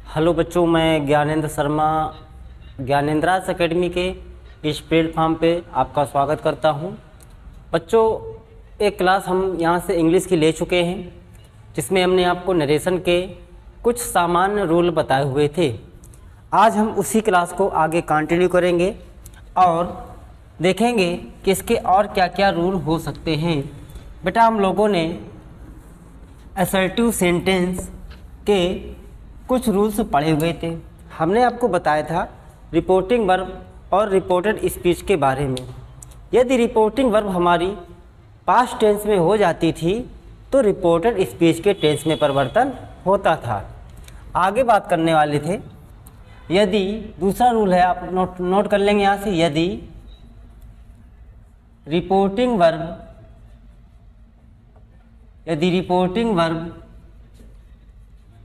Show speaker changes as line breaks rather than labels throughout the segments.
Hello बच्चों, मैं Gyanendra Sharma ज्ञानेंद्रास academy के इस प्लेटफॉर्म पे आपका स्वागत करता हूं। बच्चों, एक क्लास हम यहां से इंग्लिश की ले चुके हैं जिसमें हमने आपको नरेशन के कुछ सामान्य रूल बताए हुए थे। आज हम उसी क्लास को आगे कंटिन्यू करेंगे और देखेंगे कि इसके और क्या क्या रूल हो सकते हैं। बेटा, हम लोगों ने असर्टिव सेंटेंस के कुछ रूल्स पढ़े हुए थे। हमने आपको बताया था रिपोर्टिंग वर्ब और रिपोर्टेड स्पीच के बारे में। यदि रिपोर्टिंग वर्ब हमारी पास्ट टेंस में हो जाती थी तो रिपोर्टेड स्पीच के टेंस में परिवर्तन होता था। आगे बात करने वाले थे, यदि दूसरा रूल है, आप नोट कर लेंगे यहाँ से, यदि रिपोर्टिंग वर्ब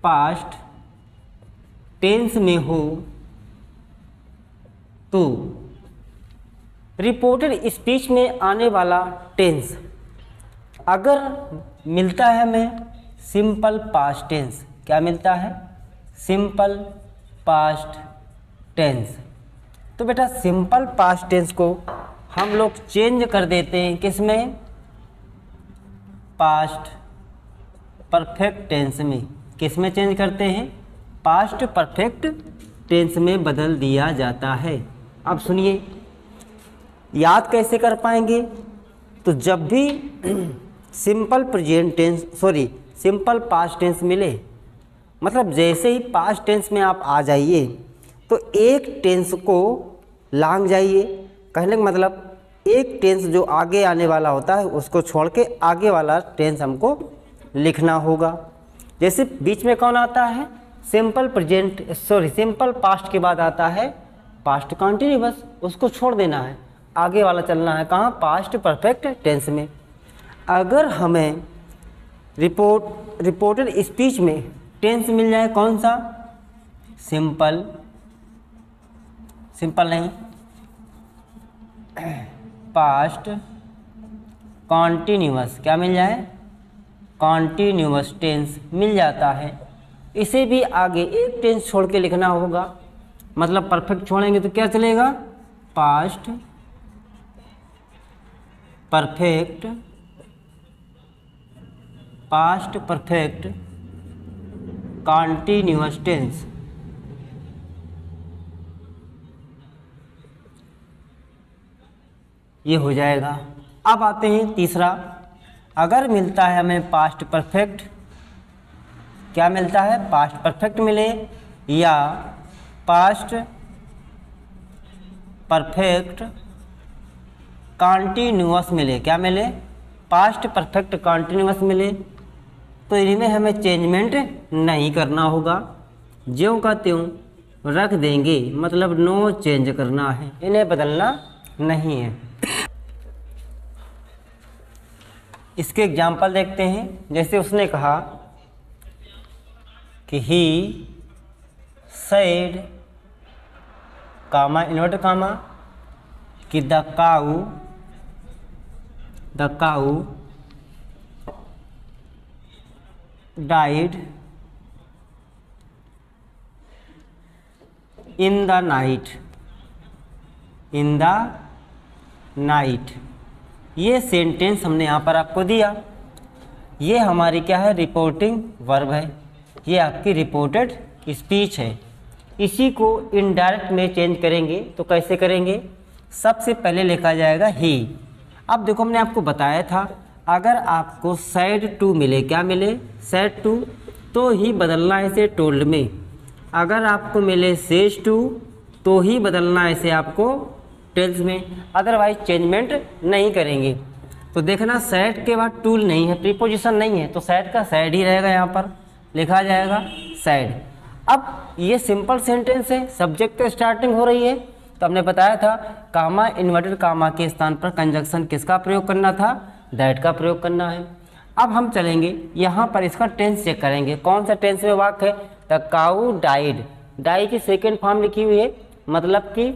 पास्ट टेंस में हो तो रिपोर्टेड स्पीच में आने वाला टेंस अगर मिलता है हमें सिंपल पास्ट टेंस, क्या मिलता है? Simple past tense. तो बेटा, सिंपल पास्ट टेंस को हम लोग चेंज कर देते हैं किसमें? पास्ट परफेक्ट टेंस में। किस में चेंज करते हैं? पास्ट परफेक्ट टेंस में बदल दिया जाता है। अब सुनिए, याद कैसे कर पाएंगे? तो जब भी सिंपल पास्ट टेंस मिले, मतलब जैसे ही पास्ट टेंस में आप आ जाइए तो एक टेंस को लांग जाइए। कहने का मतलब एक टेंस जो आगे आने वाला होता है उसको छोड़ के आगे वाला टेंस हमको लिखना होगा। जैसे बीच में कौन आता है? सिंपल पास्ट के बाद आता है पास्ट कंटिन्यूअस, उसको छोड़ देना है, आगे वाला चलना है कहाँ? पास्ट परफेक्ट टेंस में। अगर हमें रिपोर्टेड स्पीच में टेंस मिल जाए कौन सा? सिंपल नहीं, पास्ट कॉन्टिन्यूअस। क्या मिल जाए? कॉन्टिन्यूअस टेंस मिल जाता है। इसे भी आगे एक टेंस छोड़ के लिखना होगा, मतलब परफेक्ट छोड़ेंगे तो क्या चलेगा? Past perfect continuous tense. ये हो जाएगा। अब आते हैं तीसरा, अगर मिलता है हमें पास्ट परफेक्ट, क्या मिलता है? पास्ट परफेक्ट मिले या पास्ट परफेक्ट कॉन्टिन्यूअस मिले, क्या मिले? पास्ट परफेक्ट कॉन्टिन्यूअस मिले तो इनमें हमें चेंजमेंट नहीं करना होगा, ज्यों का त्यों रख देंगे, मतलब नो चेंज करना है, इन्हें बदलना नहीं है। इसके एग्जाम्पल देखते हैं। जैसे उसने कहा कि ही सेड कामा इन्वर्टर कामा कि the cow died in the night. ये सेंटेंस हमने यहाँ पर आपको दिया। ये हमारी क्या है? रिपोर्टिंग वर्ब है। ये आपकी रिपोर्टेड स्पीच है। इसी को इनडायरेक्ट में चेंज करेंगे तो कैसे करेंगे? सबसे पहले लिखा जाएगा ही। अब देखो, हमने आपको बताया था अगर आपको सैड टू मिले, क्या मिले? सैड टू, तो ही बदलना है इसे टोल्ड में। अगर आपको मिले सेज टू तो ही बदलना है इसे आपको टेल्स में, अदरवाइज चेंजमेंट नहीं करेंगे। तो देखना, सैड के बाद टूल नहीं है, प्रीपोजिशन नहीं है, तो सैड का सैड ही रहेगा, यहाँ पर लिखा जाएगा सैड। अब ये सिंपल सेंटेंस है, सब्जेक्ट तो स्टार्टिंग हो रही है, तो हमने बताया था कामा इन्वर्टेड कामा के स्थान पर कंजक्शन किसका प्रयोग करना था? दैट का प्रयोग करना है। अब हम चलेंगे यहाँ पर, इसका टेंस चेक करेंगे, कौन सा टेंस में वाक्य है? The cow died. डाई की सेकेंड फॉर्म लिखी हुई है, मतलब कि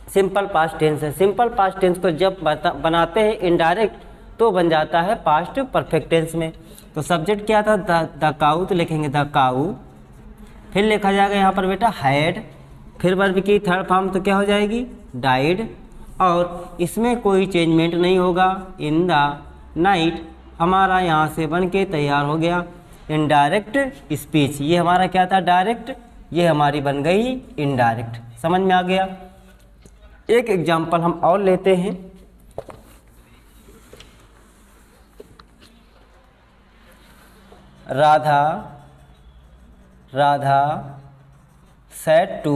सिंपल पास्ट टेंस है। सिंपल पास्ट टेंस को जब बनाते हैं इनडायरेक्ट तो बन जाता है पास्ट परफेक्ट टेंस में। तो सब्जेक्ट क्या था? द काऊ, तो लिखेंगे द काऊ फिर लिखा जाएगा यहाँ पर बेटा हैड, फिर वर्ब की थर्ड फॉर्म तो क्या हो जाएगी डाइड, और इसमें कोई चेंजमेंट नहीं होगा। इन द नाइट हमारा यहाँ से बन के तैयार हो गया इनडायरेक्ट स्पीच। ये हमारा क्या था डायरेक्ट, ये हमारी बन गई इनडायरेक्ट। समझ में आ गया। एक एग्जाम्पल हम और लेते हैं। Radha said to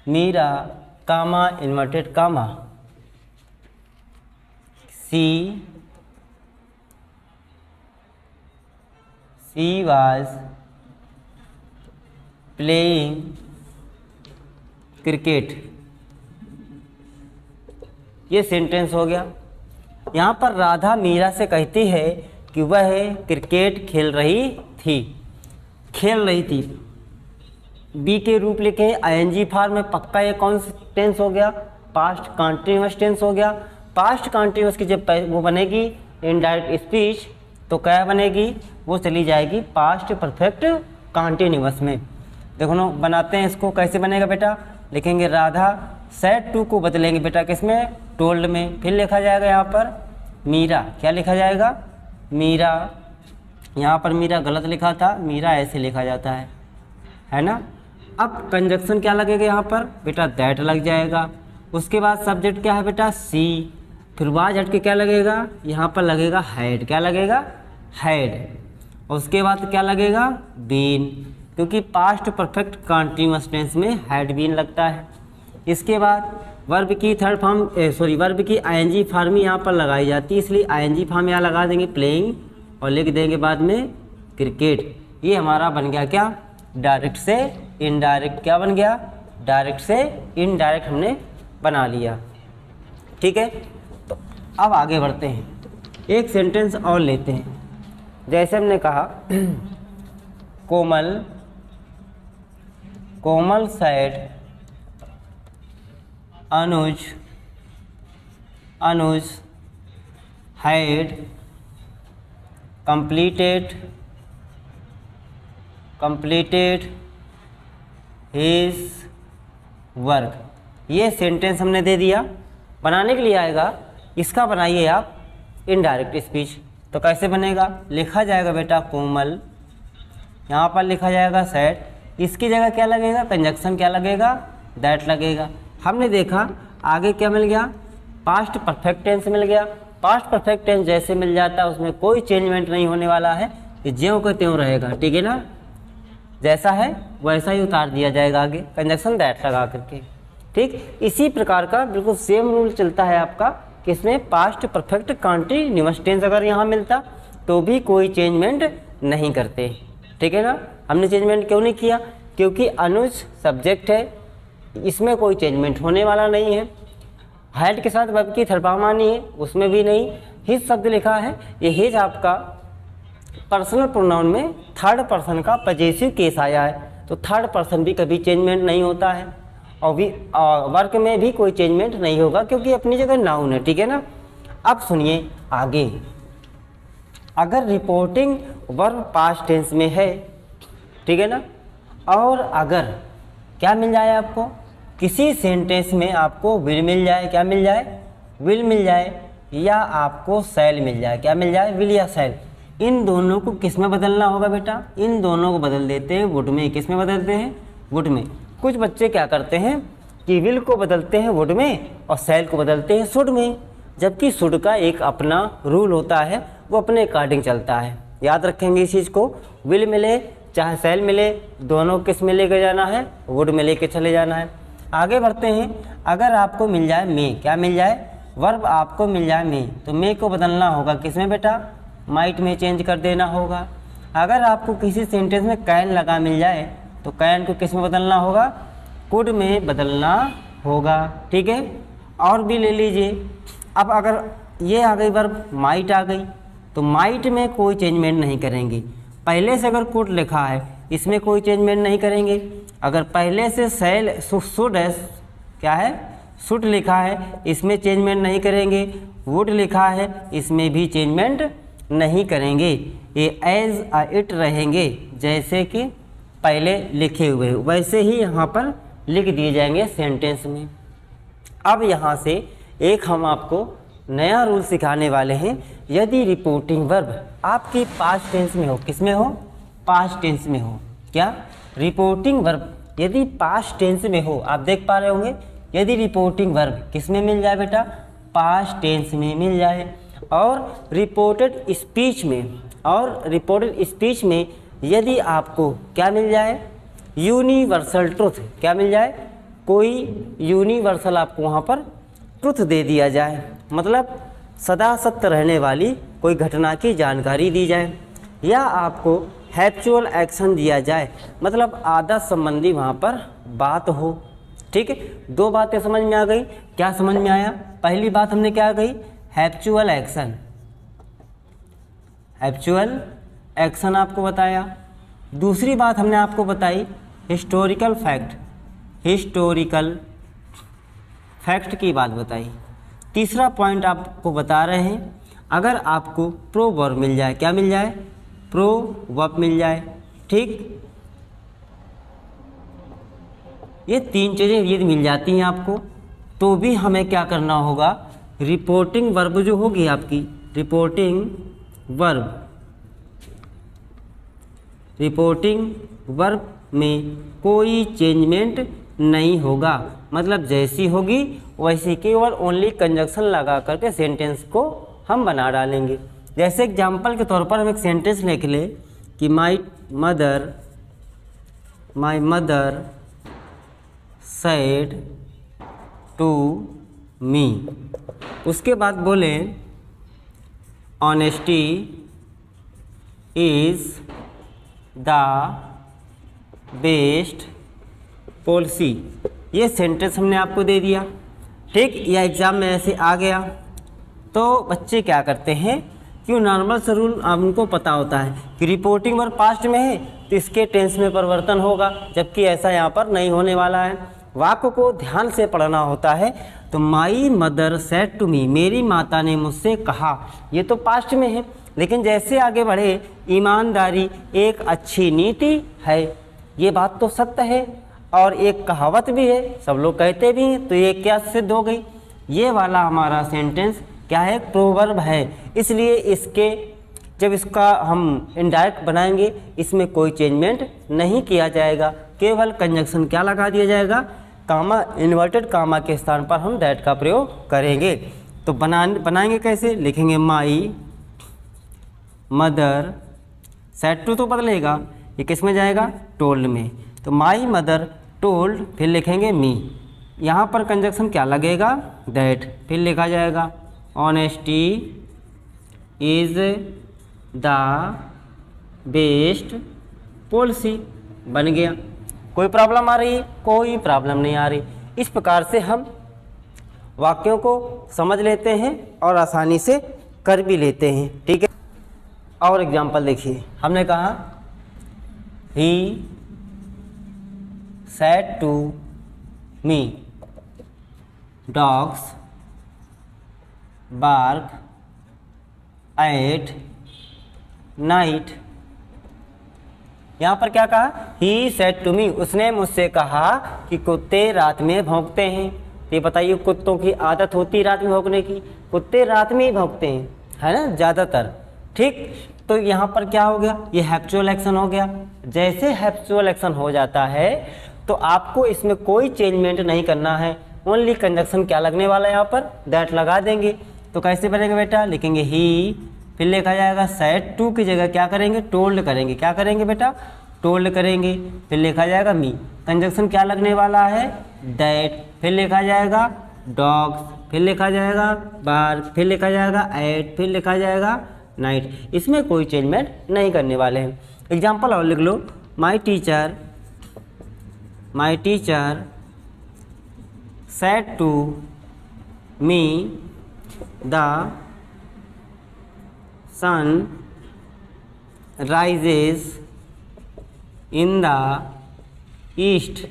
Meera comma inverted comma she was playing cricket. ये सेंटेंस हो गया। यहाँ पर राधा मीरा से कहती है कि वह क्रिकेट खेल रही थी। बी के रूप लिखे आईएनजी फॉर्म में, पक्का ये कौन सा टेंस हो गया पास्ट कॉन्टिन्यूअस टेंस हो गया। पास्ट कॉन्टिन्यूअस की जब वो बनेगी इनडायरेक्ट स्पीच तो क्या बनेगी, वो चली जाएगी पास्ट परफेक्ट कॉन्टिन्यूअस में। देखो ना बनाते हैं इसको, कैसे बनेगा बेटा, लिखेंगे राधा सेड टू को बदलेंगे बेटा किसमें टोल्ड में, फिर लिखा जाएगा यहाँ पर मीरा, क्या लिखा जाएगा मीरा। यहाँ पर मीरा गलत लिखा था, मीरा ऐसे लिखा जाता है ना। अब कंजक्शन क्या लगेगा यहाँ पर बेटा दैट लग जाएगा। उसके बाद सब्जेक्ट क्या है बेटा सी, फिर वाज हट के क्या लगेगा यहाँ पर लगेगा हैड, क्या लगेगा हैड। उसके बाद क्या लगेगा बीन, क्योंकि पास्ट परफेक्ट कॉन्टिन्यूअस टेंस में हैड बीन लगता है। इसके बाद वर्ब की थर्ड फॉर्म वर्ब की आईएनजी फॉर्म यहाँ पर लगाई जाती है, इसलिए आईएनजी फॉर्म यहाँ लगा देंगे प्लेइंग और लिख देंगे बाद में क्रिकेट। ये हमारा बन गया क्या डायरेक्ट से इनडायरेक्ट, क्या बन गया डायरेक्ट से इनडायरेक्ट हमने बना लिया। ठीक है, तो अब आगे बढ़ते हैं, एक सेंटेंस और लेते हैं। जैसे हमने कहा कोमल said Anuj had completed his work। ये सेंटेंस हमने दे दिया। बनाने के लिए आएगा, इसका बनाइए आप इनडायरेक्ट स्पीच। तो कैसे बनेगा, लिखा जाएगा बेटा कोमल, यहाँ पर लिखा जाएगा सैड, इसकी जगह क्या लगेगा कंजक्शन क्या लगेगा दैट लगेगा। हमने देखा आगे क्या मिल गया पास्ट परफेक्ट टेंस मिल गया। पास्ट परफेक्ट टेंस जैसे मिल जाता है उसमें कोई चेंजमेंट नहीं होने वाला है, ये ज्यों का त्यों रहेगा। ठीक है ना, जैसा है वैसा ही उतार दिया जाएगा आगे कंजक्शन दैट लगा करके। ठीक, इसी प्रकार का बिल्कुल सेम रूल चलता है आपका कि इसमें पास्ट परफेक्ट कॉन्टिन्यूअस टेंस अगर यहाँ मिलता तो भी कोई चेंजमेंट नहीं करते। ठीक है ना, हमने चेंजमेंट क्यों नहीं किया, क्योंकि अनुज सब्जेक्ट है, इसमें कोई चेंजमेंट होने वाला नहीं है। हैड के साथ वर्ब की थर्ड फॉर्म आनी है, उसमें भी नहीं। हिज शब्द लिखा है, ये हिज आपका पर्सनल प्रोनाउन में थर्ड पर्सन का पजेसिव केस आया है, तो थर्ड पर्सन भी कभी चेंजमेंट नहीं होता है और वर्क में भी कोई चेंजमेंट नहीं होगा क्योंकि अपनी जगह नाउन है। ठीक है ना, अब सुनिए आगे, अगर रिपोर्टिंग वर्ब पास्ट टेंस में है, ठीक है ना, और अगर क्या मिल जाए आपको किसी सेंटेंस में आपको विल मिल जाए, क्या मिल जाए विल मिल जाए, या आपको सेल मिल जाए, क्या मिल जाए विल या सेल, इन दोनों को किस में बदलना होगा बेटा, इन दोनों को बदल देते हैं वुड में। किस में बदलते हैं वुड में। कुछ बच्चे क्या करते हैं कि विल को बदलते हैं वुड में और सेल को बदलते हैं शुड में, जबकि शुड का एक अपना रूल होता है, वो अपने अकॉर्डिंग चलता है। याद रखेंगे इस चीज़ को, विल मिले चाहे सेल मिले दोनों किस में लेके जाना है वुड में लेके चले जाना है। आगे बढ़ते हैं, अगर आपको मिल जाए मे, क्या मिल जाए वर्ब आपको मिल जाए मे, तो मे को बदलना होगा किस में बेटा माइट में चेंज कर देना होगा। अगर आपको किसी सेंटेंस में कैन लगा मिल जाए तो कैन को किस में बदलना होगा कुड में बदलना होगा। ठीक है, और भी ले लीजिए। अब अगर ये आ गई वर्ब माइट आ गई तो माइट में कोई चेंजमेंट नहीं करेंगे। पहले से अगर कुड लिखा है इसमें कोई चेंजमेंट नहीं करेंगे। अगर पहले से सेल शुड है, क्या है शुड लिखा है, इसमें चेंजमेंट नहीं करेंगे। वुड लिखा है इसमें भी चेंजमेंट नहीं करेंगे। ये एज इट रहेंगे जैसे कि पहले लिखे हुए वैसे ही यहाँ पर लिख दिए जाएंगे सेंटेंस में। अब यहाँ से एक हम आपको नया रूल सिखाने वाले हैं। यदि रिपोर्टिंग वर्ब आपकी पास्ट टेंस में हो, किस में हो? पास्ट टेंस में हो। क्या? रिपोर्टिंग वर्ब यदि पास्ट टेंस में हो, आप देख पा रहे होंगे, यदि रिपोर्टिंग वर्ब किस में मिल जाए बेटा? पास्ट टेंस में मिल जाए। और रिपोर्टेड स्पीच में यदि आपको क्या मिल जाए? Universal truth. क्या मिल जाए? कोई यूनिवर्सल आपको वहाँ पर ट्रुथ दे दिया जाए, मतलब सदा सत्य रहने वाली कोई घटना की जानकारी दी जाए, या आपको हैप्चुअल एक्शन दिया जाए, मतलब आदत संबंधी वहाँ पर बात हो। ठीक है, दो बातें समझ में आ गई। क्या समझ में आया? पहली बात हमने क्या कही? हैप्चुअल एक्शन आपको बताया। दूसरी बात हमने आपको बताई हिस्टोरिकल फैक्ट की बात बताई। तीसरा पॉइंट आपको बता रहे हैं, अगर आपको प्रोवर्ब मिल जाए, क्या मिल जाए? प्रोवर्ब मिल जाए। ठीक, ये तीन चीज़ें यदि मिल जाती हैं आपको, तो भी हमें क्या करना होगा? रिपोर्टिंग वर्ब जो होगी आपकी, रिपोर्टिंग वर्ब में कोई चेंजमेंट नहीं होगा, मतलब जैसी होगी वैसी, केवल ओनली कंजक्शन लगा करके सेंटेंस को हम बना डालेंगे। जैसे एग्जाम्पल के तौर पर हम एक सेंटेंस लिख ले कि my mother said to me, उसके बाद बोले honesty is the best policy. ये सेंटेंस हमने आपको दे दिया। ठीक, या एग्ज़ाम में ऐसे आ गया तो बच्चे क्या करते हैं कि नॉर्मल सा रूल उनको पता होता है कि रिपोर्टिंग वर्ब पास्ट में है तो इसके टेंस में परिवर्तन होगा, जबकि ऐसा यहाँ पर नहीं होने वाला है। वाक्य को ध्यान से पढ़ना होता है। तो my mother said to me, मेरी माता ने मुझसे कहा, ये तो पास्ट में है, लेकिन जैसे आगे बढ़े, ईमानदारी एक अच्छी नीति है, ये बात तो सत्य है और एक कहावत भी है, सब लोग कहते भी हैं, तो ये क्या सिद्ध हो गई? ये वाला हमारा सेंटेंस क्या है? प्रोवर्ब है। इसलिए इसके जब इसका हम इनडायरेक्ट बनाएंगे, इसमें कोई चेंजमेंट नहीं किया जाएगा, केवल कंजक्शन क्या लगा दिया जाएगा? कामा, इन्वर्टेड कामा के स्थान पर हम दैट का प्रयोग करेंगे। तो बनाएंगे कैसे? लिखेंगे माई मदर सेड टू, तो बदलेगा, ये किस में जाएगा? टोल्ड में। तो माई मदर टोल्ड, फिर लिखेंगे मी, यहाँ पर कंजक्शन क्या लगेगा? दैट, फिर लिखा जाएगा honesty is the best policy. बन गया। कोई प्रॉब्लम आ रही है? कोई प्रॉब्लम नहीं आ रही। इस प्रकार से हम वाक्यों को समझ लेते हैं और आसानी से कर भी लेते हैं। ठीक है, और एग्जाम्पल देखिए, हमने कहा he said to me dogs bark at night. यहाँ पर क्या कहा? ही सेड टू मी, उसने मुझसे कहा कि कुत्ते रात में भौंकते हैं। ये बताइए, कुत्तों की आदत होती है रात में भौंकने की, कुत्ते रात में ही भौंकते हैं, है ना, ज़्यादातर। ठीक, तो यहाँ पर क्या हो गया? ये हैप्चुअल एक्शन हो गया। जैसे हैप्चुअल एक्शन हो जाता है तो आपको इसमें कोई चेंजमेंट नहीं करना है, ओनली कंजक्शन क्या लगने वाला है? यहाँ पर दैट लगा देंगे। तो कैसे बनेगा बेटा? लिखेंगे ही, फिर लिखा जाएगा सेड टू की जगह क्या करेंगे? टोल्ड करेंगे। क्या करेंगे बेटा? टोल्ड करेंगे। फिर लिखा जाएगा मी, कंजक्शन क्या लगने वाला है? दैट। फिर लिखा जाएगा डॉग्स, फिर लिखा जाएगा बार्क, फिर लिखा जाएगा एट, फिर लिखा जाएगा नाइट। इसमें कोई चेंजमेंट नहीं करने वाले हैं। एग्जाम्पल और लिख लो, my teacher said to me the sun rises in the east.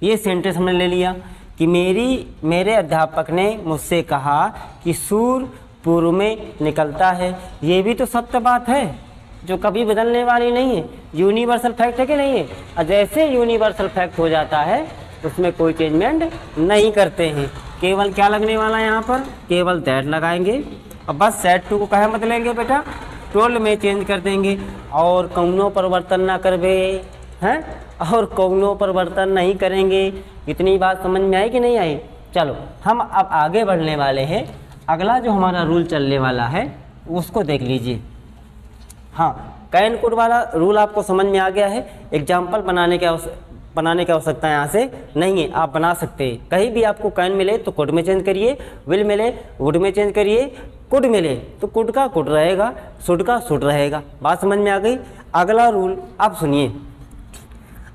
ये सेंटेंस हमने ले लिया कि मेरे अध्यापक ने मुझसे कहा कि सूर्य पूर्व में निकलता है। ये भी तो सत्य बात है, जो कभी बदलने वाली नहीं है, यूनिवर्सल फैक्ट है कि नहीं है। और जैसे यूनिवर्सल फैक्ट हो जाता है उसमें कोई चेंजमेंट नहीं करते हैं। केवल क्या लगने वाला है यहाँ पर, केवल दैट लगाएंगे और बस सेट टू को कहे मत लेंगे बेटा, टोल में चेंज कर देंगे। और कौनो परिवर्तन ना करवे हैं, और कौनो परिवर्तन नहीं करेंगे। इतनी बात समझ में आई कि नहीं आई। चलो हम अब आगे बढ़ने वाले हैं। अगला जो हमारा रूल चलने वाला है उसको देख लीजिए। हाँ, कैन कोड वाला रूल आपको समझ में आ गया है। एग्जाम्पल बनाने की आवश्यकता यहाँ से नहीं है, आप बना सकते हैं। कहीं भी आपको कैन मिले तो कोड में चेंज करिए, विल मिले वुड में चेंज करिए, कुड मिले तो कुड का कुड रहेगा, शुड का शुड रहेगा। बात समझ में आ गई। अगला रूल आप सुनिए।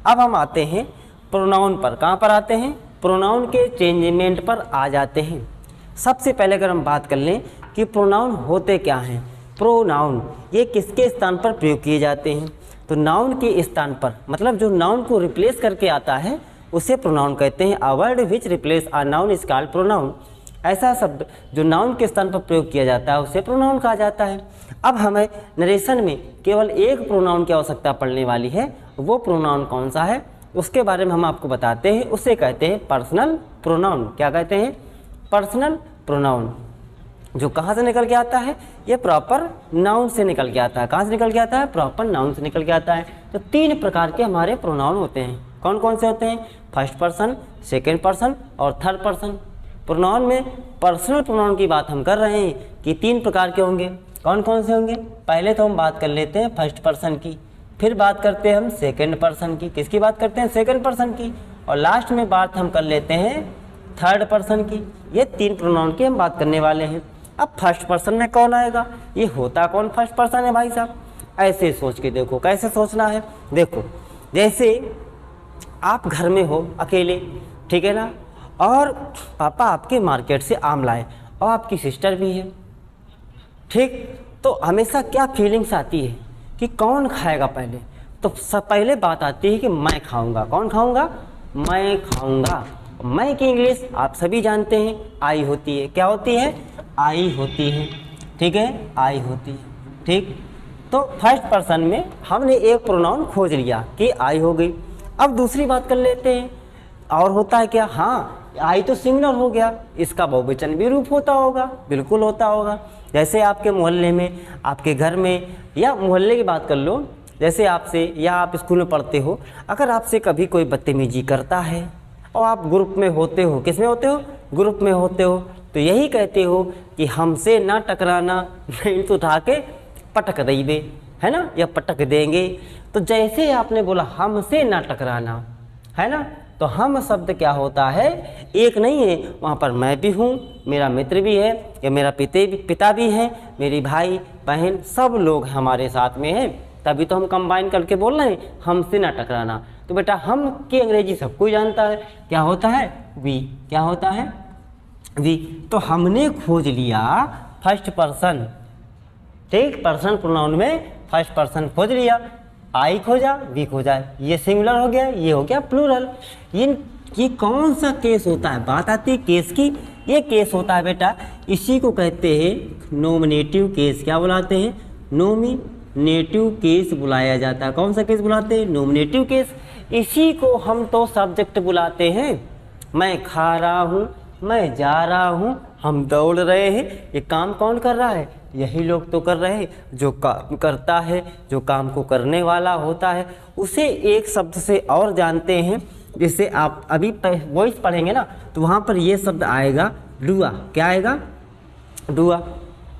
अब हम आते हैं प्रोनाउन पर। कहाँ पर आते हैं, प्रोनाउन के चेंजमेंट पर आ जाते हैं। सबसे पहले अगर हम बात कर लें कि प्रोनाउन होते क्या हैं। प्रोनाउन ये किसके स्थान पर प्रयोग किए जाते हैं, तो नाउन के स्थान पर, मतलब जो नाउन को रिप्लेस करके आता है उसे प्रोनाउन कहते हैं। A word which replace a noun is called pronoun. ऐसा शब्द जो नाउन के स्थान पर प्रयोग किया जाता है उसे प्रोनाउन कहा जाता है। अब हमें नरेशन में केवल एक प्रोनाउन की आवश्यकता पड़ने वाली है। वो प्रोनाउन कौन सा है उसके बारे में हम आपको बताते हैं। उसे कहते हैं पर्सनल प्रोनाउन। क्या कहते हैं, पर्सनल प्रोनाउन। जो कहाँ से निकल के आता है, ये प्रॉपर नाउन से निकल के आता है। कहाँ से निकल के आता है, प्रॉपर नाउन से निकल के आता है। तो 3 प्रकार के हमारे प्रोनाउन होते हैं। कौन कौन से होते हैं, फर्स्ट पर्सन, सेकेंड पर्सन और थर्ड पर्सन। प्रोनाउन में पर्सनल प्रोनाउन की बात हम कर रहे हैं कि 3 प्रकार के होंगे। कौन कौन से होंगे, पहले तो हम बात कर लेते हैं फर्स्ट पर्सन की, फिर बात करते हैं हम सेकेंड पर्सन की। किसकी बात करते हैं, सेकेंड पर्सन की। और लास्ट में बात हम कर लेते हैं थर्ड पर्सन की। ये 3 प्रोनाउन की हम बात करने वाले हैं। अब फर्स्ट पर्सन में कौन आएगा, ये होता कौन फर्स्ट पर्सन है भाई साहब, ऐसे सोच के देखो। कैसे सोचना है, देखो जैसे आप घर में हो अकेले, ठीक है ना, और पापा आपके मार्केट से आम लाए और आपकी सिस्टर भी है, ठीक। तो हमेशा क्या फीलिंग्स आती है कि कौन खाएगा पहले, तो सब पहले बात आती है कि मैं खाऊंगा। कौन खाऊंगा, मैं खाऊंगा। मैं की इंग्लिश आप सभी जानते हैं, आई होती है। क्या होती है, आई होती है, ठीक है, आई होती है, ठीक। तो फर्स्ट पर्सन में हमने एक प्रोनाउन खोज लिया कि आई हो गई। अब दूसरी बात कर लेते हैं, और होता है क्या, हाँ आई तो सिंगुलर हो गया, इसका बहुवचन भी रूप होता होगा, बिल्कुल होता होगा। जैसे आपके मोहल्ले में, आपके घर में, या मोहल्ले की बात कर लो, जैसे आपसे या आप स्कूल में पढ़ते हो, अगर आपसे कभी कोई बदतमीजी करता है और आप ग्रुप में होते हो, किस में होते हो, ग्रुप में होते हो, तो यही कहते हो कि हमसे ना टकराना, नहीं तो उठा के पटक देंगे, है ना, या पटक देंगे। तो जैसे आपने बोला हमसे ना टकराना, है ना, तो हम शब्द क्या होता है, एक नहीं है, वहाँ पर मैं भी हूँ, मेरा मित्र भी है, या मेरा पिता भी है, मेरी भाई बहन सब लोग हमारे साथ में हैं, तभी तो हम कंबाइन करके बोल रहे हैं हमसे ना टकराना। तो बेटा हम की अंग्रेजी सबको जानता है, क्या होता है, वी। क्या होता है, वी। तो हमने खोज लिया फर्स्ट पर्सन, ठीक, पर्सन प्रोनाउन में फर्स्ट पर्सन खोज लिया, आई खोजा, वी खोजा, ये सिंगुलर हो गया, ये हो गया प्लूरल। ये कौन सा केस होता है, बात आती है केस की, ये केस होता है बेटा, इसी को कहते हैं नॉमिनेटिव केस। क्या बुलाते हैं, नॉमिनेटिव केस बुलाया जाता है। कौन सा केस बुलाते हैं, नॉमिनेटिव केस। इसी को हम तो सब्जेक्ट बुलाते हैं। मैं खा रहा हूँ, मैं जा रहा हूँ, हम दौड़ रहे हैं, ये काम कौन कर रहा है, यही लोग तो कर रहे हैं। जो काम करता है, जो काम को करने वाला होता है, उसे एक शब्द से और जानते हैं। जैसे आप अभी वॉइस पढ़ेंगे ना, तो वहाँ पर ये शब्द आएगा डुआ। क्या आएगा, डुआ।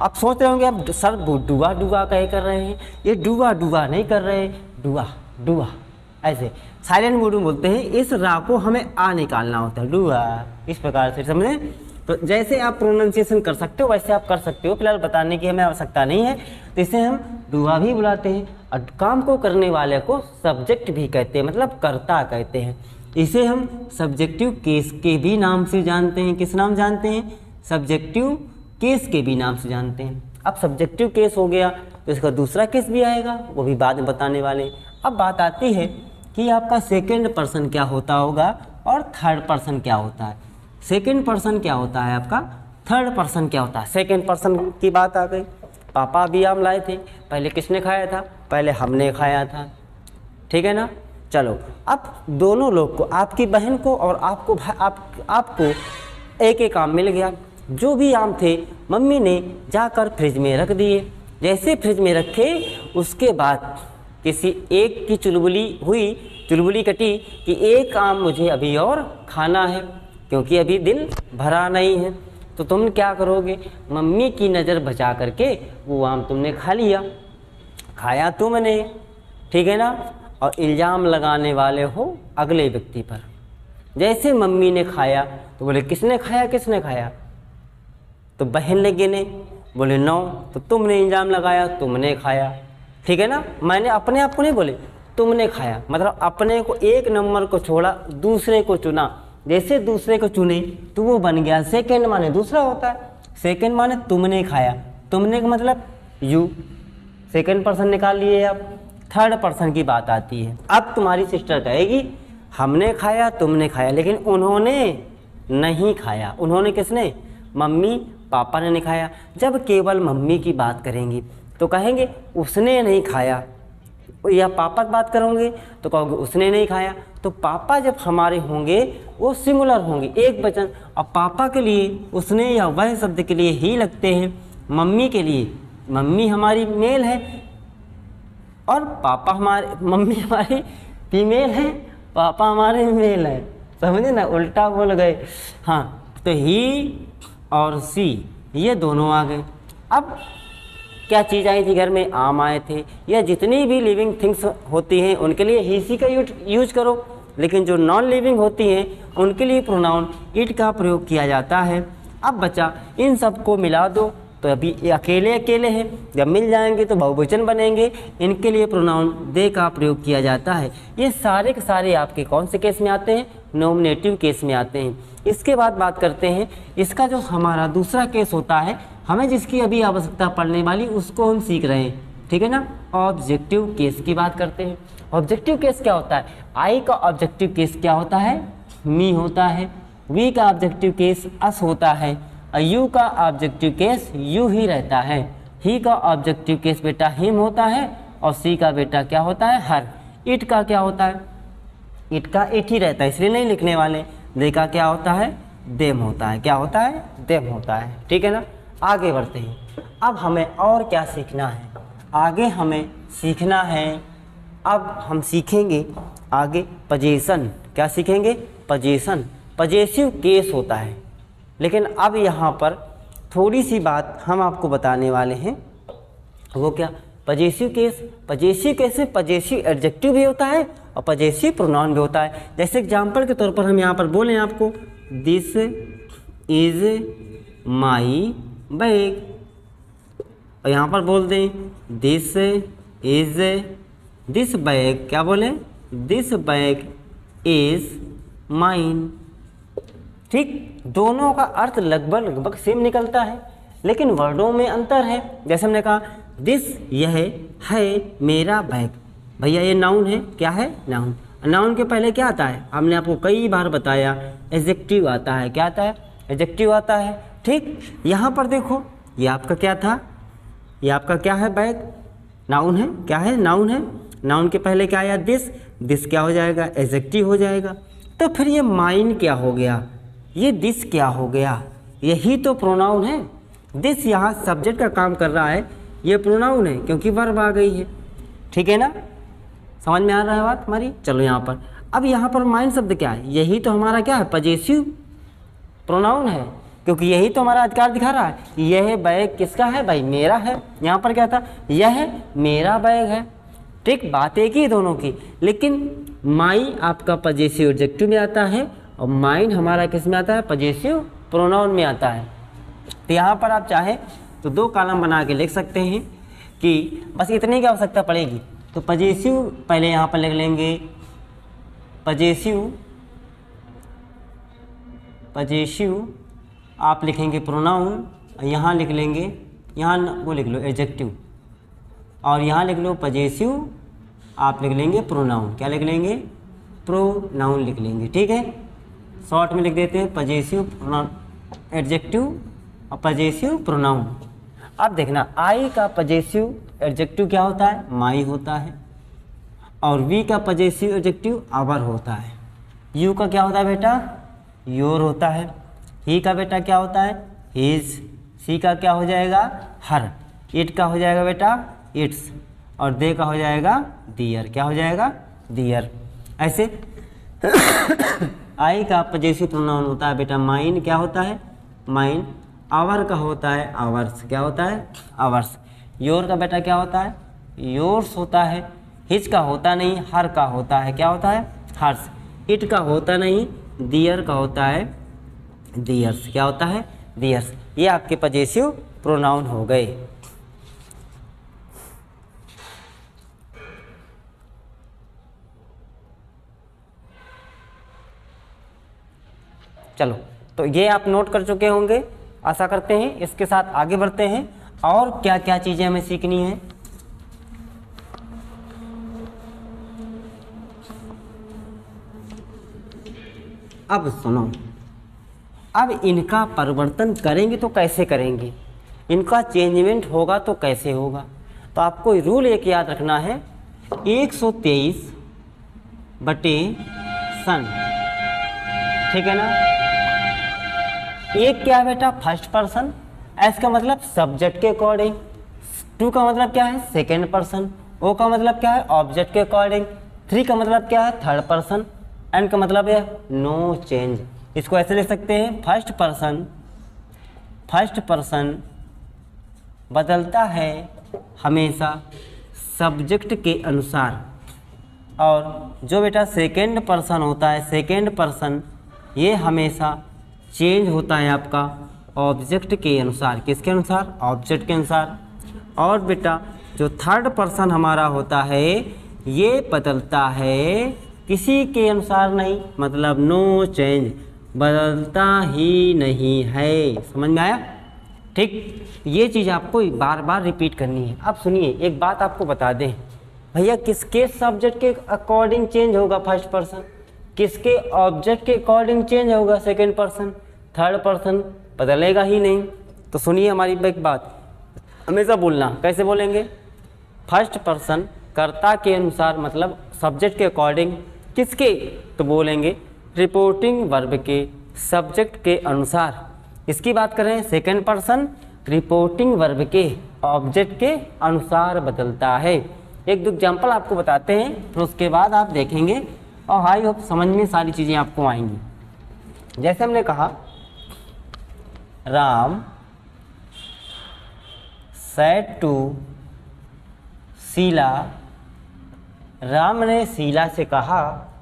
आप सोच रहे होंगे अब सर डुआ डुआ कहे कर रहे हैं, ये डुआ डुआ नहीं कर रहे, डुआ डुआ ऐसे साइलेंट मूड में बोलते हैं। इस रा को हमें आ निकालना होता है, डुआ, इस प्रकार से, समझे। तो जैसे आप प्रोनाउंसिएशन कर सकते हो वैसे आप कर सकते हो, फिलहाल बताने की हमें आवश्यकता नहीं है। तो इसे हम डुआ भी बुलाते हैं। और काम को करने वाले को सब्जेक्ट भी कहते हैं, मतलब कर्ता कहते हैं। इसे हम सब्जेक्टिव केस के भी नाम से जानते हैं। किस नाम जानते हैं, सब्जेक्टिव केस के भी नाम से जानते हैं। अब सब्जेक्टिव केस हो गया तो इसका दूसरा केस भी आएगा, वो भी बाद में बताने वाले हैं। अब बात आती है कि आपका सेकेंड पर्सन क्या होता होगा और थर्ड पर्सन क्या होता है। सेकेंड पर्सन क्या होता है आपका, थर्ड पर्सन क्या होता है। सेकेंड पर्सन की बात आ गई, पापा भी आम लाए थे, पहले किसने खाया था, पहले हमने खाया था, ठीक है ना। चलो अब दोनों लोग को, आपकी बहन को और आपको एक एक आम मिल गया। जो भी आम थे मम्मी ने जाकर फ्रिज में रख दिए। जैसे फ्रिज में रखे उसके बाद किसी एक की चुलबुली कटी कि एक आम मुझे अभी और खाना है, क्योंकि अभी दिल भरा नहीं है। तो तुम क्या करोगे, मम्मी की नज़र बचा करके वो आम तुमने खा लिया, खाया तुमने, ठीक है ना। और इल्ज़ाम लगाने वाले हो अगले व्यक्ति पर। जैसे मम्मी ने खाया तो बोले किसने खाया, तो बहन ने गिने, बोले 9, तो तुमने इल्ज़ाम लगाया, तुमने खाया, ठीक है ना। मैंने अपने आप को नहीं बोले, तुमने खाया, मतलब अपने को एक नंबर को छोड़ा, दूसरे को चुना। जैसे दूसरे को चुने तो वो बन गया सेकंड, माने दूसरा होता है। सेकंड माने तुमने खाया, तुमने का मतलब यू, सेकंड पर्सन निकाल लिए आप। थर्ड पर्सन की बात आती है। अब तुम्हारी सिस्टर कहेगी हमने खाया, तुमने खाया, लेकिन उन्होंने नहीं खाया। उन्होंने किसने, मम्मी पापा ने नहीं खाया। जब केवल मम्मी की बात करेंगी तो कहेंगे उसने नहीं खाया, या पापा की बात करोगे तो कहोगे उसने नहीं खाया। तो पापा जब हमारे होंगे वो सिंगुलर होंगे, एक वचन। और पापा के लिए उसने या वह शब्द के लिए ही लगते हैं। मम्मी के लिए मम्मी हमारी मेल है और मम्मी हमारी फीमेल है, पापा हमारे मेल है, समझे ना, उल्टा बोल गए। हाँ, तो ही और सी ये दोनों आ गए। अब क्या चीज़ आई थी घर में, आम आए थे। या जितनी भी लिविंग थिंग्स होती हैं उनके लिए ही सी का यूज करो, लेकिन जो नॉन लिविंग होती हैं उनके लिए प्रोनाउन इट का प्रयोग किया जाता है। अब बचा इन सबको मिला दो तो अभी ये अकेले हैं, जब मिल जाएंगे तो बहुवचन बनेंगे। इनके लिए प्रोनाउन दे का प्रयोग किया जाता है। ये सारे के सारे आपके कौन से केस में आते हैं, नॉमिनेटिव केस में आते हैं। इसके बाद बात करते हैं इसका जो हमारा दूसरा केस होता है, हमें जिसकी अभी आवश्यकता पड़ने वाली उसको हम सीख रहे हैं, ठीक है ना। ऑब्जेक्टिव केस की बात करते हैं। ऑब्जेक्टिव केस क्या होता है, आई का ऑब्जेक्टिव केस क्या होता है, मी होता है। वी का ऑब्जेक्टिव केस अस होता है। यू का ऑब्जेक्टिव केस यू ही रहता है। ही का ऑब्जेक्टिव केस बेटा हिम होता है। और सी का बेटा क्या होता है, हर। इट का क्या होता है, इट का इट ही रहता है, इसलिए नहीं लिखने वाले। दे का क्या होता है, देम होता है। क्या होता है, देम होता है, ठीक है ना। आगे बढ़ते हैं। अब हमें और क्या सीखना है, आगे हमें सीखना है, अब हम सीखेंगे आगे पजेशन। क्या सीखेंगे, पजेशन। पजेसिव केस होता है। लेकिन अब यहाँ पर थोड़ी सी बात हम आपको बताने वाले हैं, वो क्या, पजेसिव केस। पजेसिव केस में पजेसिव एडजेक्टिव भी होता है और पजेसिव प्रोनाउन भी होता है। जैसे एग्जाम्पल के तौर पर हम यहाँ पर बोलें आपको, दिस इज माई बैग, और यहाँ पर बोल दें दिस इज, दिस बैग, क्या बोले, दिस बैग इज माइन। ठीक, दोनों का अर्थ लगभग सेम निकलता है, लेकिन वर्डों में अंतर है। जैसे हमने कहा दिस, यह है मेरा बैग, भैया ये नाउन है, क्या है, नाउन। नाउन के पहले क्या आता है, हमने आपको कई बार बताया, एडजेक्टिव आता है। क्या आता है, एडजेक्टिव आता है। ठीक, यहाँ पर देखो ये आपका क्या था, ये आपका क्या है, बैग, नाउन है, क्या है, नाउन है। नाउन के पहले क्या आया, दिस, दिस क्या हो जाएगा, एडजेक्टिव हो जाएगा। तो फिर ये माइन क्या हो गया, ये दिस क्या हो गया, यही तो प्रोनाउन है। दिस यहाँ सब्जेक्ट का काम कर रहा है, ये प्रोनाउन है क्योंकि वर्ब आ गई है, ठीक है ना। समझ में आ रहा है बात हमारी। चलो यहाँ पर, अब यहाँ पर माइन शब्द क्या है, यही तो हमारा क्या है, पजेसिव प्रोनाउन है, क्योंकि यही तो हमारा अधिकार दिखा रहा है। यह बैग किसका है भाई, मेरा है। यहाँ पर क्या था, यह मेरा बैग है। ठीक, बात एक ही दोनों की, लेकिन माई आपका पजेसिव एडजेक्टिव में आता है और माइन हमारा किस में आता है, पजेसिव प्रोनाउन में आता है। तो यहाँ पर आप चाहे तो दो कॉलम बना के लिख सकते हैं कि बस इतने की आवश्यकता पड़ेगी। तो पजेसिव पहले यहाँ पर लिख लेंगे, पजेसिव आप लिखेंगे प्रोनाउन, यहाँ लिख लेंगे, यहाँ वो लिख लो एडजेक्टिव, और यहाँ लिख लो पजेसिव, आप लिख लेंगे प्रोनाउन। क्या लिख लेंगे, प्रोनाउन लिख लेंगे। ठीक है, शॉर्ट में लिख देते हैं पजेसिव एडजेक्टिव और पजेसिव प्रोनाउन। अब देखना, आई का पजेसिव एडजेक्टिव क्या होता है? माई होता है। और वी का पजेसिव एडजेक्टिव आवर होता है। यू का क्या होता है बेटा? योर होता है। ही का बेटा क्या होता है? हिज। सी का क्या हो जाएगा? हर। इट का हो जाएगा बेटा? इट्स। और दे का हो जाएगा? दियर। क्या हो जाएगा? दियर। ऐसे आई का पजेसिव प्रोनाउन होता है बेटा माइन। क्या होता है? माइन। आवर का होता है आवर्स। क्या होता है? आवर्स। योर का बेटा क्या होता है? योर्स होता है। हिज का होता नहीं, हर का होता है। क्या होता है? हर्स। इट का होता नहीं, दियर का होता है दियर्स। क्या होता है? दियर्स। ये आपके पजेसिव प्रोनाउन हो गए। चलो, तो ये आप नोट कर चुके होंगे, आशा करते हैं। इसके साथ आगे बढ़ते हैं। और क्या क्या चीज़ें हमें सीखनी है? अब सुनो, अब इनका परिवर्तन करेंगे तो कैसे करेंगे? इनका चेंजमेंट होगा तो कैसे होगा? तो आपको रूल एक याद रखना है, 123 बटे सन। ठीक है ना? एक क्या है बेटा? First person. एस का मतलब सब्जेक्ट के अकॉर्डिंग। टू का मतलब क्या है? Second person. ओ का मतलब क्या है? ऑब्जेक्ट के अकॉर्डिंग। थ्री का मतलब क्या है? Third person. एंड का मतलब है नो चेंज। इसको ऐसे लिख सकते हैं, फर्स्ट पर्सन बदलता है हमेशा सब्जेक्ट के अनुसार। और जो बेटा सेकेंड पर्सन होता है, सेकेंड पर्सन ये हमेशा चेंज होता है आपका ऑब्जेक्ट के अनुसार। किसके अनुसार? ऑब्जेक्ट के अनुसार। और बेटा जो थर्ड पर्सन हमारा होता है ये बदलता है किसी के अनुसार नहीं, मतलब नो चेंज, बदलता ही नहीं है। समझ में आया? ठीक, ये चीज़ आपको बार बार रिपीट करनी है। अब सुनिए, एक बात आपको बता दें, भैया किसके सब्जेक्ट के अकॉर्डिंग चेंज होगा फर्स्ट पर्सन? किसके ऑब्जेक्ट के अकॉर्डिंग चेंज होगा सेकेंड पर्सन? थर्ड पर्सन बदलेगा ही नहीं। तो सुनिए हमारी एक बात, हमेशा बोलना। कैसे बोलेंगे? फर्स्ट पर्सन कर्ता के अनुसार, मतलब सब्जेक्ट के अकॉर्डिंग। किसके? तो बोलेंगे रिपोर्टिंग वर्ब के सब्जेक्ट के अनुसार। इसकी बात करें, सेकेंड पर्सन रिपोर्टिंग वर्ब के ऑब्जेक्ट के अनुसार बदलता है। एक दो एग्जाम्पल आपको बताते हैं, फिर उसके बाद आप देखेंगे और आई होप समझ में सारी चीज़ें आपको आएंगी। जैसे हमने कहा, राम सेड टू शीला। राम ने शीला से कहा,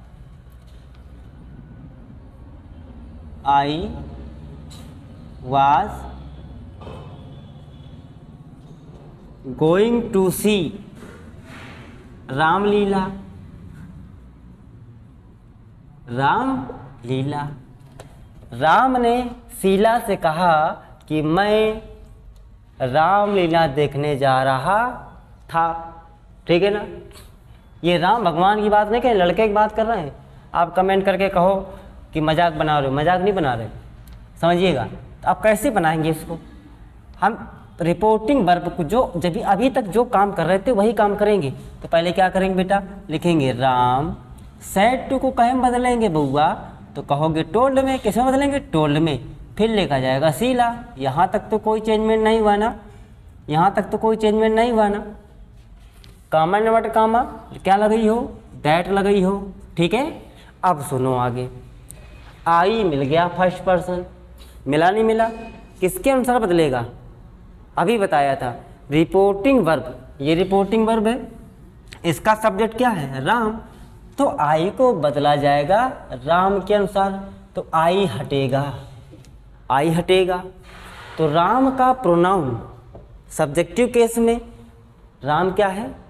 आई was going to see Ramlila. Ramlila. Ram ने शीला से कहा कि मैं रामलीला देखने जा रहा था। ठीक है ना? ये राम भगवान की बात नहीं कह, लड़के की बात कर रहे हैं। आप कमेंट करके कहो कि मजाक बना रहे हो, मजाक नहीं बना रहे, समझिएगा। तो आप कैसे बनाएंगे इसको? हम रिपोर्टिंग वर्ब को जो जब अभी तक जो काम कर रहे थे वही काम करेंगे। तो पहले क्या करेंगे बेटा? लिखेंगे राम सेड टू को कहीं बदलेंगे बउआ, तो कहोगे टोल्ड में। किस में बदलेंगे? टोल्ड में। फिर लिखा जाएगा शीला। यहाँ तक तो कोई चेंजमेंट नहीं हुआ ना? यहाँ तक तो कोई चेंजमेंट नहीं हुआ ना? कामा नवट कामा क्या लगाई हो? दैट लगाई हो। ठीक है? अब सुनो आगे, आई मिल गया फर्स्ट पर्सन, मिला नहीं मिला? किसके अनुसार बदलेगा? अभी बताया था, रिपोर्टिंग वर्ब। ये रिपोर्टिंग वर्ब है, इसका सब्जेक्ट क्या है? राम। तो आई को बदला जाएगा राम के अनुसार। तो आई हटेगा, आई हटेगा। तो राम का प्रोनाउन सब्जेक्टिव केस में राम क्या है?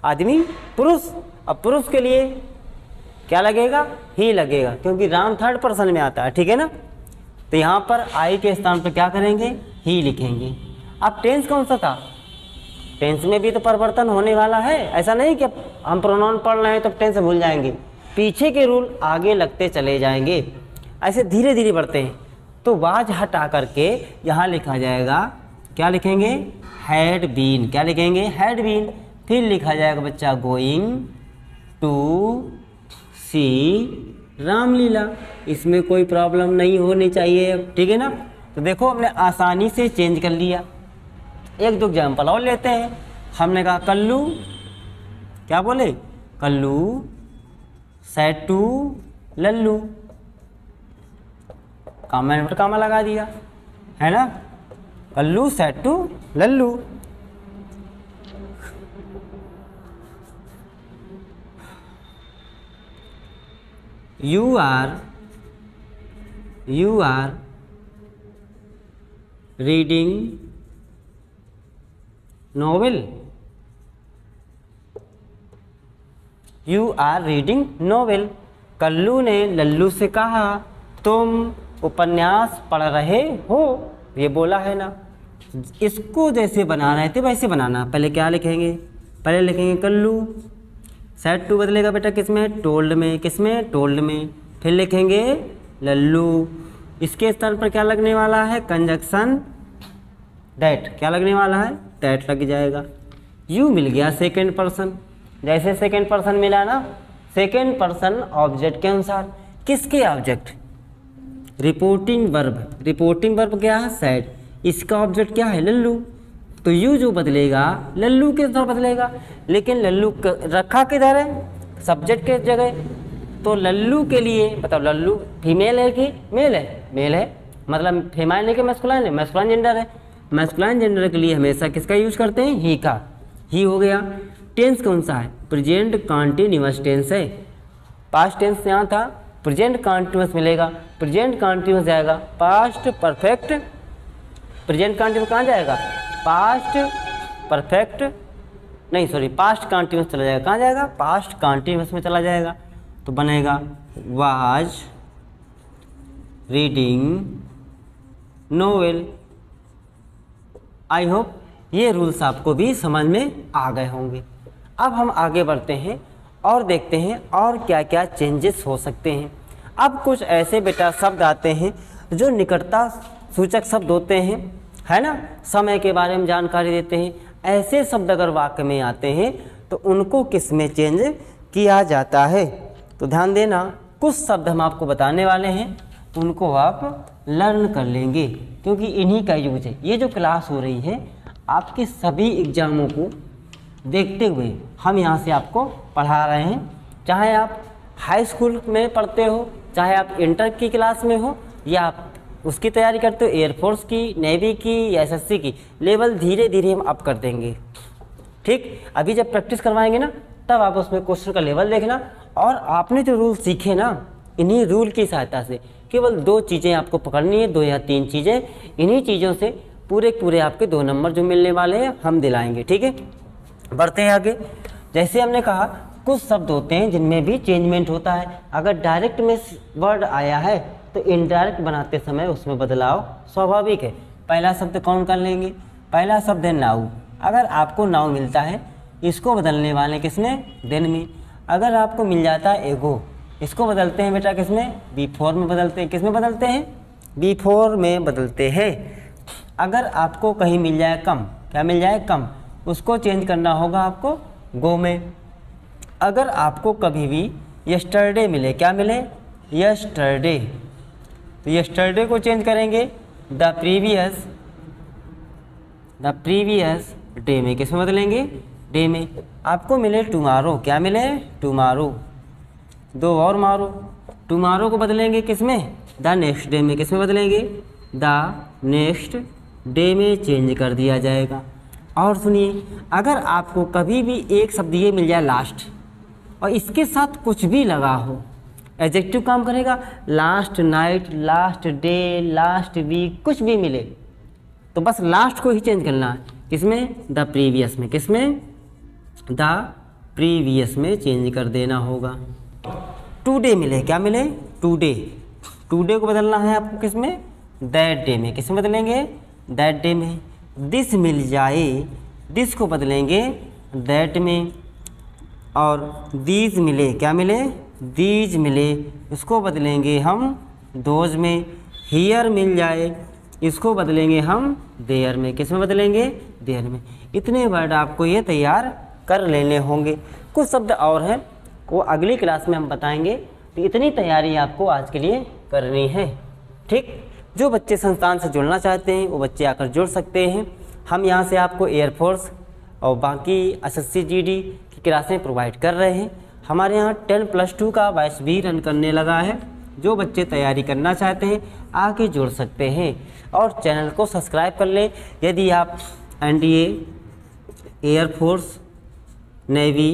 आदमी, पुरुष। अब पुरुष के लिए क्या लगेगा? ही लगेगा, क्योंकि राम थर्ड पर्सन में आता है। ठीक है ना? तो यहाँ पर आई के स्थान पर क्या करेंगे? ही लिखेंगे। अब टेंस कौन सा था? टेंस में भी तो परिवर्तन होने वाला है। ऐसा नहीं कि हम प्रोनाउन पढ़ रहे हैं तो टेंस भूल जाएंगे, पीछे के रूल आगे लगते चले जाएंगे। ऐसे धीरे धीरे बढ़ते हैं। तो वाज हटा करके यहाँ लिखा जाएगा क्या लिखेंगे, हैड बीन, क्या लिखेंगे, हैड बीन। फिर लिखा जाएगा बच्चा गोइंग टू सी रामलीला। इसमें कोई प्रॉब्लम नहीं होनी चाहिए, ठीक है ना। तो देखो हमने आसानी से चेंज कर लिया। एक दो एग्जाम्पल और लेते हैं। हमने कहा कल्लू, क्या बोले, Kallu said to Lallu, comma पर कामा लगा दिया, है ना। Kallu said to Lallu. You are reading novel. You are reading novel. Kallu ने लल्लू से कहा तुम उपन्यास पढ़ रहे हो, ये बोला है ना। इसको जैसे बना रहे थे वैसे बनाना। पहले क्या लिखेंगे, पहले लिखेंगे कल्लू, सेड टू बदलेगा बेटा किसमें, टोल्ड में, किसमें, टोल्ड में। फिर लिखेंगे लल्लू, इसके स्थान पर क्या लगने वाला है, कंजक्शन दैट, क्या लगने वाला है, दैट लग जाएगा। यू मिल गया सेकंड पर्सन। जैसे सेकंड पर्सन मिला ना, सेकंड पर्सन ऑब्जेक्ट के अनुसार, किसके object, reporting verb. Reporting verb क्या है, सेड, इसका ऑब्जेक्ट क्या है, लल्लू। तो यू जो बदलेगा लल्लू के तरह बदलेगा, लेकिन लल्लू रखा किधर है, सब्जेक्ट के जगह। तो लल्लू के लिए बताओ, लल्लू फीमेल है कि मेल है, मेल है, मतलब फीमेल है कि मैस्कुलाइन है, मैस्कुलाइन जेंडर है। मैस्कुलाइन जेंडर के लिए हमेशा किसका यूज करते हैं, ही का, ही हो गया। टेंस कौन सा है, प्रेजेंट कॉन्टिन्यूअस टेंस है। पास्ट टेंस यहाँ था, प्रेजेंट कॉन्टिन्यूअस मिलेगा, प्रेजेंट कॉन्टिन्यूअस जाएगा पास्ट परफेक्ट, प्रेजेंट कॉन्टिन्यूअस कहाँ जाएगा, पास्ट परफेक्ट, नहीं सॉरी पास्ट कॉन्टिन्यूअस चला जाएगा, कहाँ जाएगा, पास्ट कॉन्टिन्यूअस में चला जाएगा। तो बनेगा was reading novel. I hope ये रूल्स आपको भी समझ में आ गए होंगे। अब हम आगे बढ़ते हैं और देखते हैं और क्या क्या चेंजेस हो सकते हैं। अब कुछ ऐसे बेटा शब्द आते हैं जो निकटता सूचक शब्द होते हैं, है ना, समय के बारे में जानकारी देते हैं। ऐसे शब्द अगर वाक्य में आते हैं तो उनको किस में चेंज किया जाता है। तो ध्यान देना, कुछ शब्द हम आपको बताने वाले हैं, उनको आप लर्न कर लेंगे क्योंकि इन्हीं का यूज है। ये जो क्लास हो रही है आपके सभी एग्जामों को देखते हुए हम यहाँ से आपको पढ़ा रहे हैं। चाहे आप हाई स्कूल में पढ़ते हो, चाहे आप इंटर की क्लास में हो, या आप उसकी तैयारी करते हो एयरफोर्स की, नेवी की या एसएससी की, लेवल धीरे धीरे हम अप कर देंगे। ठीक, अभी जब प्रैक्टिस करवाएंगे ना तब आप उसमें क्वेश्चन का लेवल देखना। और आपने जो रूल सीखे ना, इन्हीं रूल की सहायता से केवल 2 चीज़ें आपको पकड़नी है, 2 या 3 चीज़ें, इन्हीं चीज़ों से पूरे आपके 2 नंबर जो मिलने वाले हैं हम दिलाएंगे। ठीक है, बढ़ते हैं आगे। जैसे हमने कहा कुछ शब्द होते हैं जिनमें भी चेंजमेंट होता है। अगर डायरेक्ट में वर्ड आया है तो इनडायरेक्ट बनाते समय उसमें बदलाव स्वाभाविक है। पहला शब्द कौन कर लेंगे, पहला शब्द है नाउ। अगर आपको नाउ मिलता है, इसको बदलने वाले किसमें, देन में। अगर आपको मिल जाता है एगो, इसको बदलते हैं बेटा किसमें, B4 में बदलते हैं। किसमें बदलते हैं, B4 में बदलते हैं। अगर आपको कहीं मिल जाए कम, क्या मिल जाए, कम, उसको चेंज करना होगा आपको गो में। अगर आपको कभी भी यस्टरडे मिले, क्या मिले, यस्टरडे, तो यस्टरडे को चेंज करेंगे द प्रीवियस डे में। किसमें बदलेंगे, डे में। आपको मिले टुमारो, क्या मिले, टुमारो, 2 और मारो, टुमारो को बदलेंगे किसमें, द नेक्स्ट डे में। किसमें बदलेंगे, द नेक्स्ट डे में चेंज कर दिया जाएगा। और सुनिए, अगर आपको कभी भी एक शब्द ये मिल जाए लास्ट और इसके साथ कुछ भी लगा हो, एडजेक्टिव काम करेगा, last night, last day, last week, कुछ भी मिले तो बस लास्ट को ही चेंज करना है। किसमें, द प्रीवियस में। किसमें, द प्रीवियस में चेंज कर देना होगा। टुडे मिले, क्या मिले, टुडे, टुडे को बदलना है आपको किसमें, दैट डे में। किसमें बदलेंगे, दैट डे में। दिस मिल जाए, दिस को बदलेंगे दैट में। और दीज मिले, क्या मिले, दीज मिले, इसको बदलेंगे हम दोज में। हियर मिल जाए, इसको बदलेंगे हम देयर में। किस में बदलेंगे? देयर में। इतने वर्ड आपको ये तैयार कर लेने होंगे। कुछ शब्द और हैं वो अगली क्लास में हम बताएंगे। तो इतनी तैयारी आपको आज के लिए करनी है। ठीक, जो बच्चे संस्थान से जुड़ना चाहते हैं वो बच्चे आकर जुड़ सकते हैं। हम यहाँ से आपको एयरफोर्स और बाकी SSC GD की क्लासें प्रोवाइड कर रहे हैं। हमारे यहाँ 10+2 का बैच भी रन करने लगा है। जो बच्चे तैयारी करना चाहते हैं आके जुड़ सकते हैं और चैनल को सब्सक्राइब कर लें। यदि आप NDA, एयरफोर्स, नेवी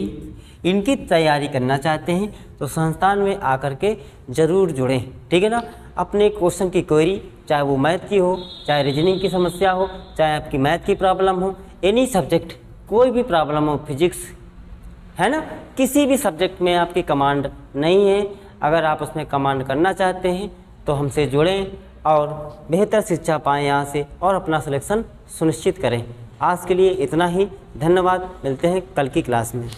इनकी तैयारी करना चाहते हैं तो संस्थान में आकर के ज़रूर जुड़ें। ठीक है ना। अपने क्वेश्चन की क्वेरी, चाहे वो मैथ की हो, चाहे रीजनिंग की समस्या हो, चाहे आपकी मैथ की प्रॉब्लम हो, एनी सब्जेक्ट, कोई भी प्रॉब्लम हो, फिजिक्स है ना, किसी भी सब्जेक्ट में आपकी कमांड नहीं है, अगर आप उसमें कमांड करना चाहते हैं तो हमसे जुड़ें और बेहतर शिक्षा पाएँ यहाँ से और अपना सिलेक्शन सुनिश्चित करें। आज के लिए इतना ही। धन्यवाद। मिलते हैं कल की क्लास में।